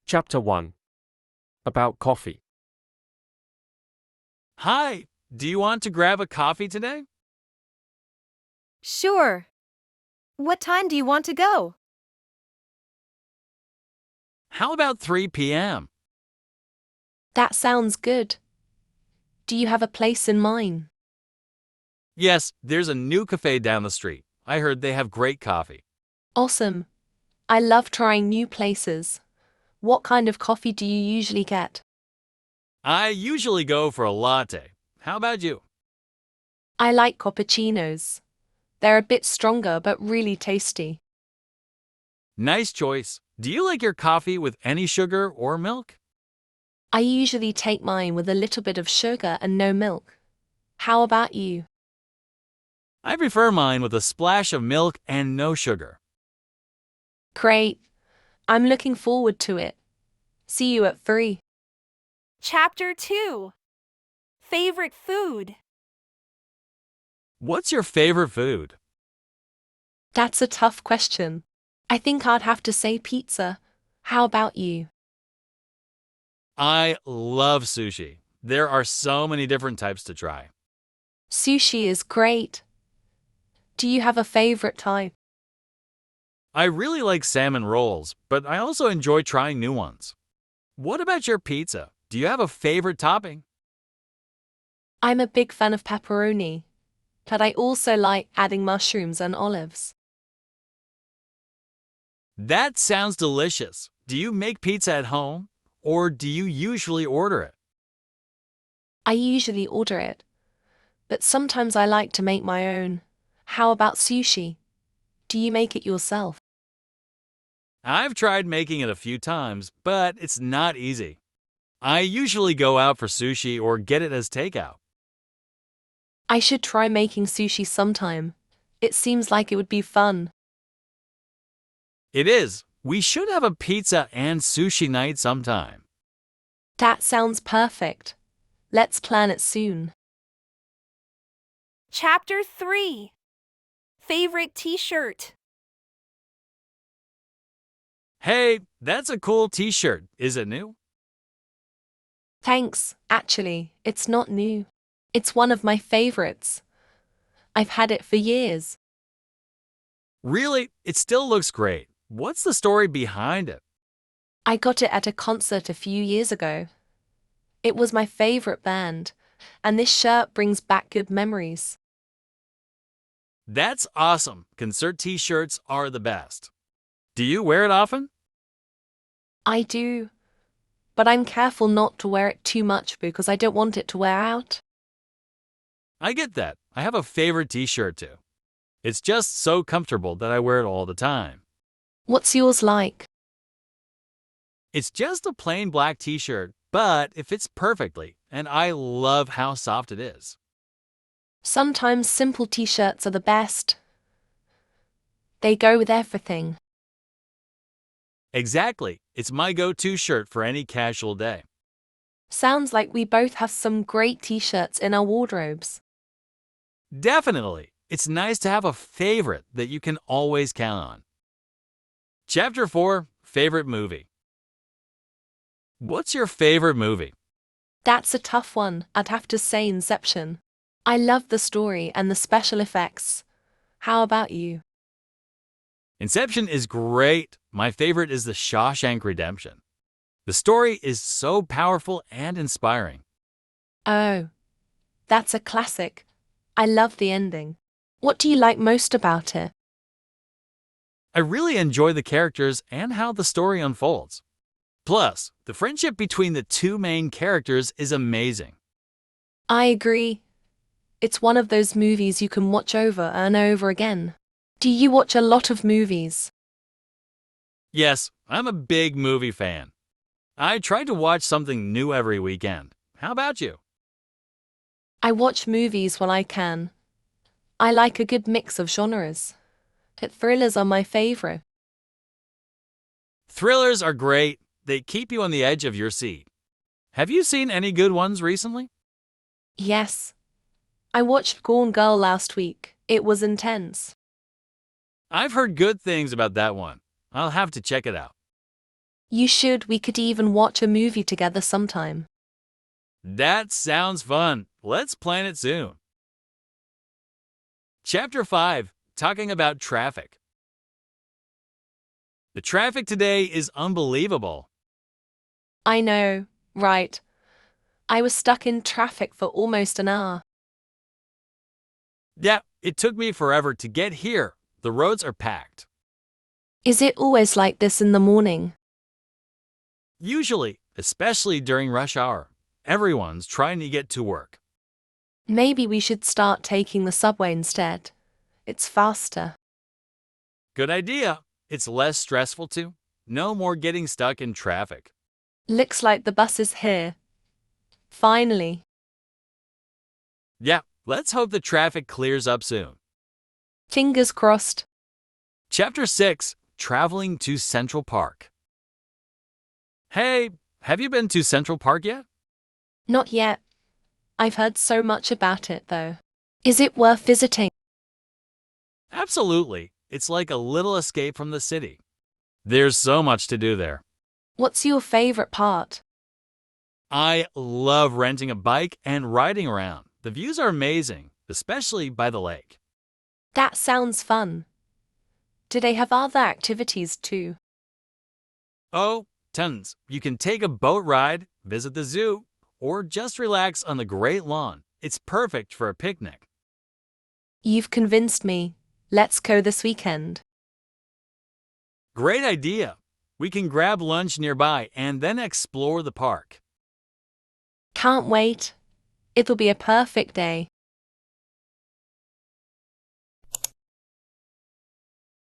Chapter 1. About coffee. Hi, do you want to grab a coffee today? Sure. What time do you want to go? How about 3 p.m.? That sounds good. Do you have a place in mind? Yes, there's a new cafe down the street. I heard they have great coffee. Awesome. I love trying new places. What kind of coffee do you usually get? I usually go for a latte. How about you? I like cappuccinos. They're a bit stronger but really tasty. Nice choice. Do you like your coffee with any sugar or milk? I usually take mine with a little bit of sugar and no milk. How about you? I prefer mine with a splash of milk and no sugar. Great. I'm looking forward to it. See you at 3. Chapter 2. Favorite food. What's your favorite food? That's a tough question. I think I'd have to say pizza. How about you? I love sushi. There are so many different types to try. Sushi is great. Do you have a favorite type? I really like salmon rolls, but I also enjoy trying new ones. What about your pizza? Do you have a favorite topping? I'm a big fan of pepperoni, but I also like adding mushrooms and olives. That sounds delicious. Do you make pizza at home, or do you usually order it? I usually order it, but sometimes I like to make my own. How about sushi? Do you make it yourself? I've tried making it a few times, but it's not easy. I usually go out for sushi or get it as takeout. I should try making sushi sometime. It seems like it would be fun. It is. We should have a pizza and sushi night sometime. That sounds perfect. Let's plan it soon. Chapter 3. Favorite t-shirt. Hey, that's a cool t-shirt. Is it new? Thanks, actually, it's not new. It's one of my favorites. I've had it for years. Really? It still looks great. What's the story behind it? I got it at a concert a few years ago. It was my favorite band, and this shirt brings back good memories. That's awesome. Concert t-shirts are the best. Do you wear it often? I do, but I'm careful not to wear it too much because I don't want it to wear out. I get that. I have a favorite t-shirt too. It's just so comfortable that I wear it all the time. What's yours like? It's just a plain black t-shirt, but it fits perfectly, and I love how soft it is. Sometimes simple t-shirts are the best. They go with everything. Exactly. It's my go-to shirt for any casual day. Sounds like we both have some great t-shirts in our wardrobes. Definitely. It's nice to have a favorite that you can always count on. Chapter 4. Favorite movie. What's your favorite movie? That's a tough one. I'd have to say Inception. I love the story and the special effects. How about you? Inception is great. My favorite is The Shawshank Redemption. The story is so powerful and inspiring. Oh, that's a classic. I love the ending. What do you like most about it? I really enjoy the characters and how the story unfolds. Plus, the friendship between the two main characters is amazing. I agree. It's one of those movies you can watch over and over again. Do you watch a lot of movies? Yes, I'm a big movie fan. I try to watch something new every weekend. How about you? I watch movies when I can. I like a good mix of genres. Thrillers are my favorite. Thrillers are great. They keep you on the edge of your seat. Have you seen any good ones recently? Yes. I watched Gone Girl last week. It was intense. I've heard good things about that one. I'll have to check it out. You should. We could even watch a movie together sometime. That sounds fun. Let's plan it soon. Chapter 5, talking about traffic. The traffic today is unbelievable. I know, right. I was stuck in traffic for almost an hour. Yeah, it took me forever to get here. The roads are packed. Is it always like this in the morning? Usually, especially during rush hour, everyone's trying to get to work. Maybe we should start taking the subway instead. It's faster. Good idea. It's less stressful too. No more getting stuck in traffic. Looks like the bus is here. Finally. Yeah, let's hope the traffic clears up soon. Fingers crossed. Chapter 6, traveling to Central Park. Hey, have you been to Central Park yet? Not yet. I've heard so much about it, though. Is it worth visiting? Absolutely. It's like a little escape from the city. There's so much to do there. What's your favorite part? I love renting a bike and riding around. The views are amazing, especially by the lake. That sounds fun. Do they have other activities too? Oh, tons. You can take a boat ride, visit the zoo, or just relax on the great lawn. It's perfect for a picnic. You've convinced me. Let's go this weekend. Great idea. We can grab lunch nearby and then explore the park. Can't wait. It'll be a perfect day.